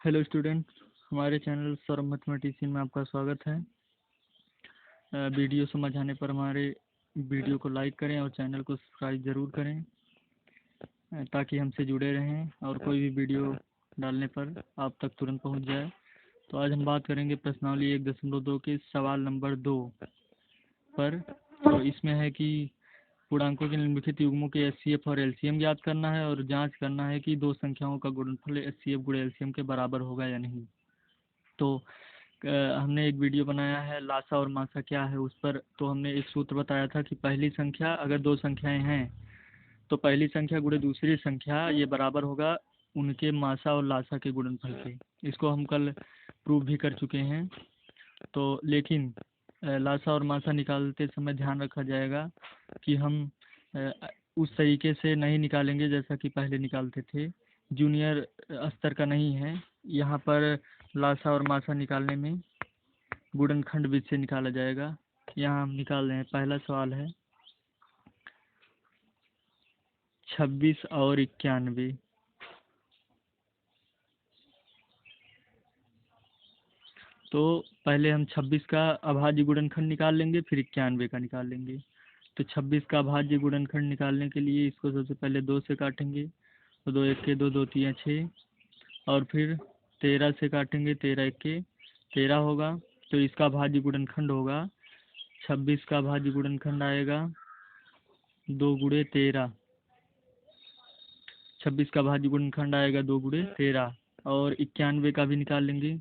Hello student, हमारे channel Saurabh mathematician में आपका स्वागत है। वीडियो समझ आने पर हमारे वीडियो को लाइक करें और चैनल को सब्सक्राइब ज़रूर करें ताकि हमसे जुड़े रहें और कोई भी वीडियो डालने पर आप तक तुरंत पहुंच जाए। तो आज हम बात करेंगे प्रश्नावली 1.2 के सवाल नंबर 2 पर। तो इसमें है कि पूर्णांकों के निम्नलिखित युग्मों के एचसीएफ और एलसीएम ज्ञात करना है और जांच करना है कि दो संख्याओं का गुणनफल एचसीएफ गुणे एलसीएम के बराबर होगा या नहीं। तो हमने एक वीडियो बनाया है लासा और मासा क्या है उस पर। तो हमने एक सूत्र बताया था कि पहली संख्या, अगर दो संख्याएं हैं तो पहली संख्या गुणे दूसरी संख्या ये बराबर होगा उनके मासा और लासा के गुणनफल के। इसको हम कल प्रूव भी कर चुके हैं। तो लेकिन लासा और मासा निकालते समय ध्यान रखा जाएगा कि हम उस तरीके से नहीं निकालेंगे जैसा कि पहले निकालते थे। जूनियर स्तर का नहीं है यहाँ पर। लासा और मासा निकालने में गुणनखंड विधि से निकाला जाएगा। यहाँ हम निकाल रहे हैं। पहला सवाल है 26 और 91। तो पहले हम 26 का अभाज्य गुणनखंड निकाल लेंगे, फिर 91 का निकाल लेंगे। तो 26 का अभाज्य गुणनखंड निकालने के लिए इसको सबसे पहले 2 से काटेंगे। तो 2 1 के 2, 2 3 6, और फिर 13 से काटेंगे। 13 1 के 13 होगा। तो इसका अभाज्य गुणनखंड होगा 26 का अभाज्य गुणनखंड आएगा 2 गुणे 13। 26 का अभाज्य गुणनखंड आएगा 2 गुणे 13। और 91 का भी निकाल लेंगे।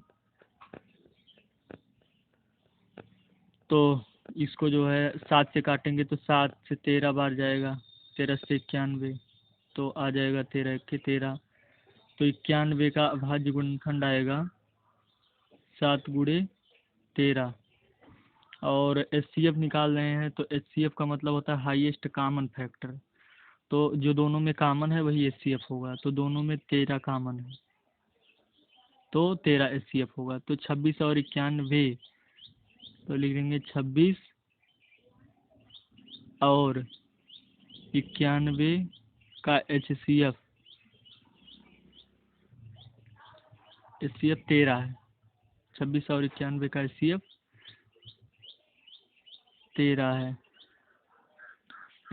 तो इसको जो है 7 से काटेंगे तो 7 से 13 बार जाएगा। 13 से 91 तो आ जाएगा 13 1 के 13। तो 91 का अभाज्य गुणनखंड आएगा 7 गुणे 13। और एचसीएफ निकाल रहे हैं तो एचसीएफ का मतलब होता है हाईएस्ट कॉमन फैक्टर। तो जो दोनों में कॉमन है वही एचसीएफ होगा। तो दोनों में 13 कॉमन है तो 13 एचसीएफ होगा। तो 26 और 91, तो लिख देंगे 26 और 91 का एचसीएफ 13 है। 26 और 91 का एचसीएफ 13 है।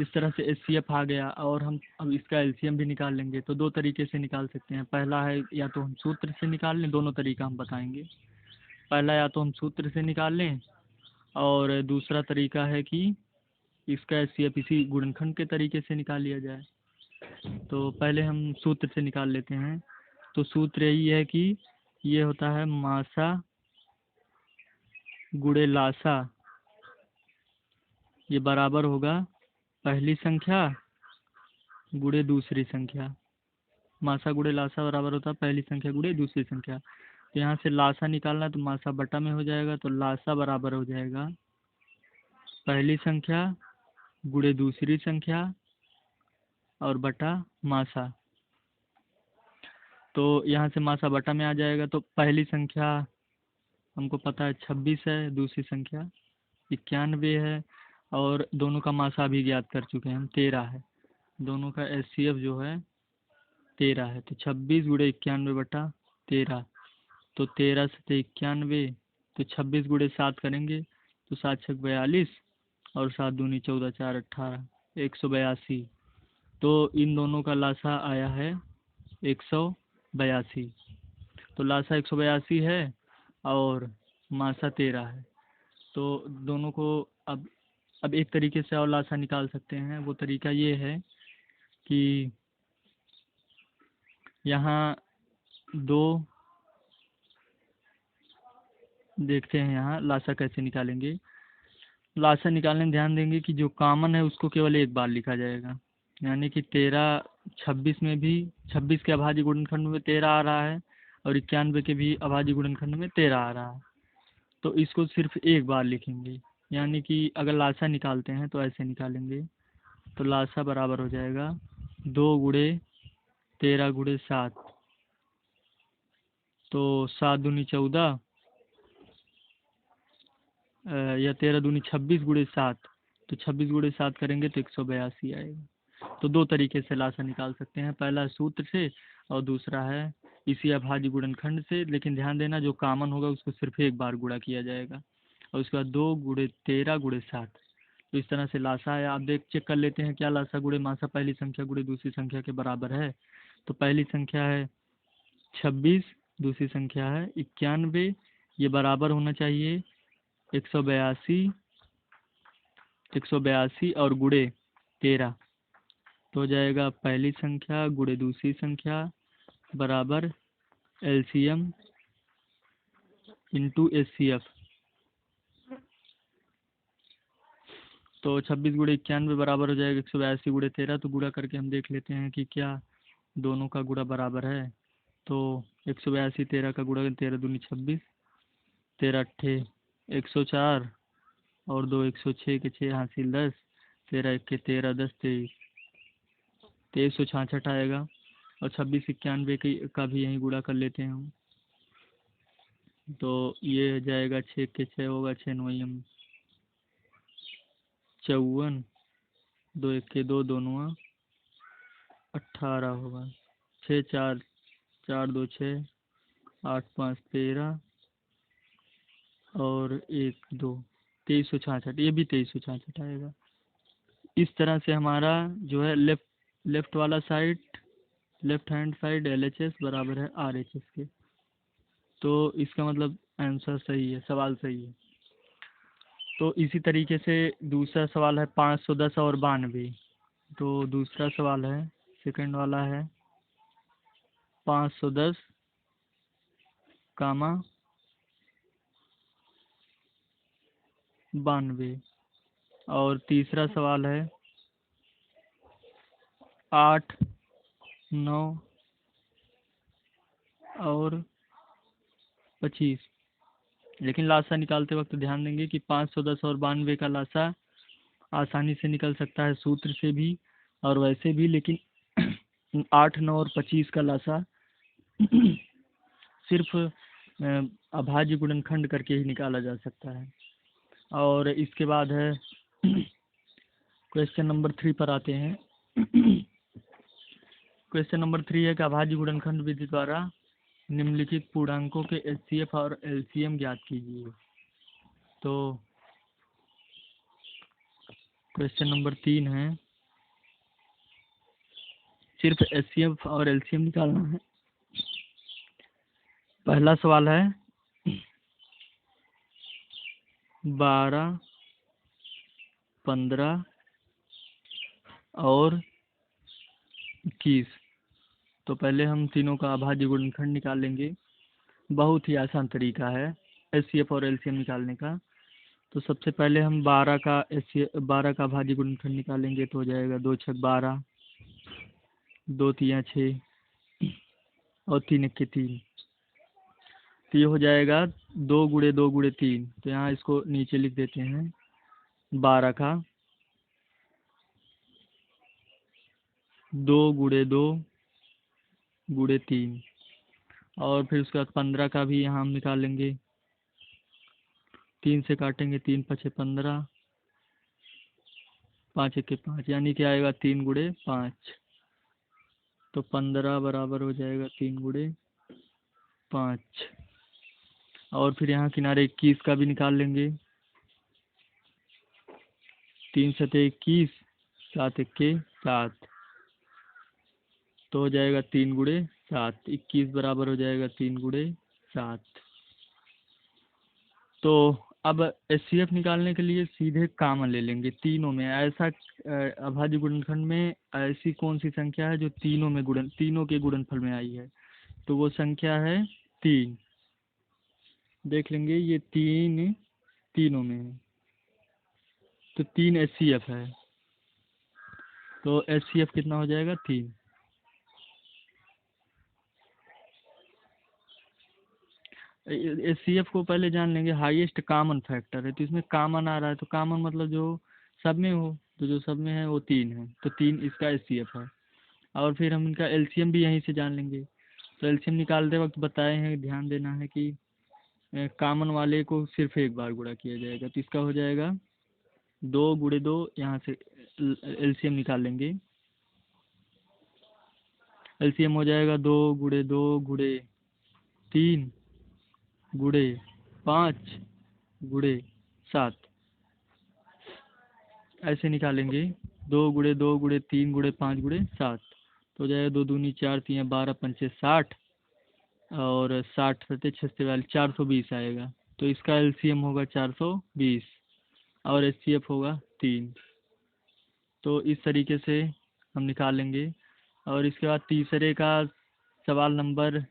इस तरह से एचसीएफ आ गया। और हम अब इसका एलसीएम भी निकाल लेंगे। तो दो तरीके से निकाल सकते हैं। पहला है या तो हम सूत्र से निकाल लें, दोनों तरीका हम बताएंगे। पहला या तो हम सूत्र से निकाल लें और दूसरा तरीका है कि इसका एचसीएफ इसी गुणनखंड के तरीके से निकाल लिया जाए। तो पहले हम सूत्र से निकाल लेते हैं। तो सूत्र यही है कि ये होता है मासा गुणे लासा, ये बराबर होगा पहली संख्या गुणे दूसरी संख्या। मासा गुणे लासा बराबर होता है पहली संख्या गुणे दूसरी संख्या। तो यहाँ से लासा निकालना तो मासा बटा में हो जाएगा। तो लासा बराबर हो जाएगा पहली संख्या गुणे दूसरी संख्या और बटा मासा। तो यहाँ से मासा बटा में आ जाएगा। तो पहली संख्या हमको पता है 26 है, दूसरी संख्या 91 है, और दोनों का मासा भी ज्ञात कर चुके हैं हम 13 है। दोनों का एचसीएफ जो है 13 है। तो 26 गुणे 91 बटा 13। तो 13 से 91, तो 26 गुणे 7 करेंगे तो 7 छक 42 और 7 दूनी 14 4 18 182। तो इन दोनों का लासा आया है 182। तो लासा 182 है और मासा 13 है। तो दोनों को अब एक तरीके से और लासा निकाल सकते हैं। वो तरीका ये है कि यहाँ दो देखते हैं यहाँ लासा कैसे निकालेंगे। लासा निकालने में ध्यान देंगे कि जो कॉमन है उसको केवल एक बार लिखा जाएगा। यानी कि 13 26 में भी 26 के अभाज्य गुणनखंड में 13 आ रहा है और 91 के भी अभाज्य गुणनखंड में 13 आ रहा है। तो इसको सिर्फ एक बार लिखेंगे। यानी कि अगर लासा निकालते हैं तो ऐसे निकालेंगे। तो लासा बराबर हो जाएगा 2 गुणे 13 गुणे 7। तो 7 दूनी 14 या 13 दूनी 26 गुणे 7। तो 26 गुणे 7 करेंगे तो 182 आएगा। तो दो तरीके से लासा निकाल सकते हैं। पहला सूत्र से और दूसरा है इसी अभाज्य गुणनखंड से, लेकिन ध्यान देना जो कॉमन होगा उसको सिर्फ एक बार गुणा किया जाएगा। और उसके बाद 2 गुणे 13 गुणे 7। तो इस तरह से लासा है। आप चेक कर लेते हैं क्या लासा गुणे मासा पहली संख्या गुणे दूसरी संख्या के बराबर है। तो पहली संख्या है 26, दूसरी संख्या है 91। ये बराबर होना चाहिए 182 और गुणे 13। तो हो जाएगा पहली संख्या गुणे दूसरी संख्या बराबर LCM इंटू HCF। तो 26 गुणे 91 बराबर हो जाएगा 182 गुणे 13। तो गुणा करके हम देख लेते हैं कि क्या दोनों का गुणा बराबर है। तो 182 13 का गुणा 13 दूनी 26, 13 अट्ठे 104 और 2 106 के 6 हासिल 10, 13 इक्के 13 10 23, 2366 आएगा। और 26 91 का भी यहीं गुणा कर लेते हैं हम। तो ये हो जाएगा 6 के 6 होगा 6 9 54, 2 इक्के 2 दोनों 18 होगा, 6 4 4 2 6 8 5 13 और 1 2 2366। ये भी 2366 आएगा। इस तरह से हमारा जो है लेफ्ट वाला side, left hand side LHS बराबर है RHS के। तो इसका मतलब आंसर सही है, सवाल सही है। तो इसी तरीके से दूसरा सवाल है 510 और 92। तो दूसरा सवाल है, सेकंड वाला है 510 कामा 92। और तीसरा सवाल है 8 9 और 25। लेकिन लासा निकालते वक्त ध्यान देंगे कि 510 और 92 का लासा आसानी से निकल सकता है सूत्र से भी और वैसे भी, लेकिन 8 9 और 25 का लासा सिर्फ अभाज्य गुणनखंड करके ही निकाला जा सकता है। और इसके बाद है क्वेश्चन नंबर 3 पर आते हैं। क्वेश्चन नंबर 3 है कि अभाज्य गुणनखंड विधि द्वारा निम्नलिखित पूर्णांकों के HCF और LCM ज्ञात कीजिए। तो क्वेश्चन नंबर 3 है, सिर्फ HCF और LCM निकालना है। पहला सवाल है 12 15 और 21। तो पहले हम तीनों का अभाज्य गुणनखंड निकाल लेंगे। बहुत ही आसान तरीका है HCF और LCM निकालने का। तो सबसे पहले हम 12 का अभाज्य गुणनखंड निकालेंगे। तो हो जाएगा 2 छक 12, 2 तियां 6 और 3 इक्के 3। तो ये हो जाएगा 2 गुणे 2 गुणे 3। तो यहाँ इसको नीचे लिख देते हैं 12 का 2 गुणे 2 गुणे 3। और फिर उसके बाद 15 का भी यहाँ हम निकालेंगे। 3 से काटेंगे, 3 पछे 15, 5 इक्के 5, यानी कि आएगा 3 गुणे 5। तो 15 बराबर हो जाएगा 3 गुणे 5। और फिर यहाँ किनारे 21 का भी निकाल लेंगे। 3 सते 21, 7 इक्के 7। तो हो जाएगा 3 गुणे 7। 21 बराबर हो जाएगा 3 गुणे 7। तो अब HCF निकालने के लिए सीधे कॉमन ले लेंगे तीनों में। ऐसा अभाज्य गुणनखंड में ऐसी कौन सी संख्या है जो तीनों के गुणनफल में आई है। तो वो संख्या है 3। देख लेंगे ये 3 तीनों में है। तो 3 HCF है। तो HCF कितना हो जाएगा 3। HCF को पहले जान लेंगे, हाईएस्ट कॉमन फैक्टर है। तो इसमें कॉमन आ रहा है, तो कॉमन मतलब जो सब में हो। तो जो सब में है वो 3 है। तो 3 इसका HCF है। और फिर हम इनका LCM भी यहीं से जान लेंगे। तो LCM निकालते वक्त बताए हैं, ध्यान देना है कि कॉमन वाले को सिर्फ एक बार गुणा किया जाएगा। तो इसका हो जाएगा 2 गुणे 2। यहाँ से LCM निकाल लेंगे। एलसीएम हो जाएगा 2 × 2 × 3 × 5 × 7, ऐसे निकालेंगे। 2 × 2 × 3 × 5 × 7 तो हो जाएगा 2 दूनी 4 3 12 पंचे 60 और 60 सत्ते 46 420 आएगा। तो इसका एलसीएम होगा 420 और एचसीएफ होगा 3। तो इस तरीके से हम निकालेंगे। और इसके बाद तीसरे का सवाल नंबर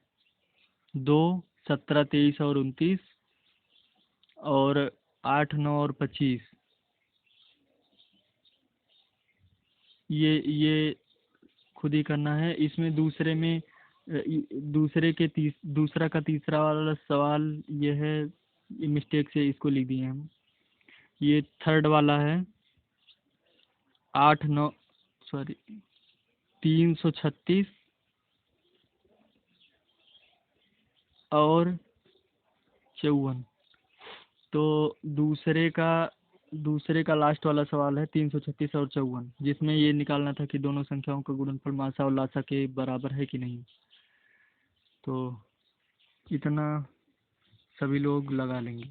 2, 17 23 और 29 और 8 9 और 25, ये खुद ही करना है। इसमें दूसरा का तीसरा वाला सवाल ये है, ये मिस्टेक से इसको लिख दिए हम। ये थर्ड वाला है 336 और 54। तो दूसरे का लास्ट वाला सवाल है 336 और 54, जिसमें ये निकालना था कि दोनों संख्याओं का गुणनफल मासा और लासा के बराबर है कि नहीं। तो इतना सभी लोग लगा लेंगे।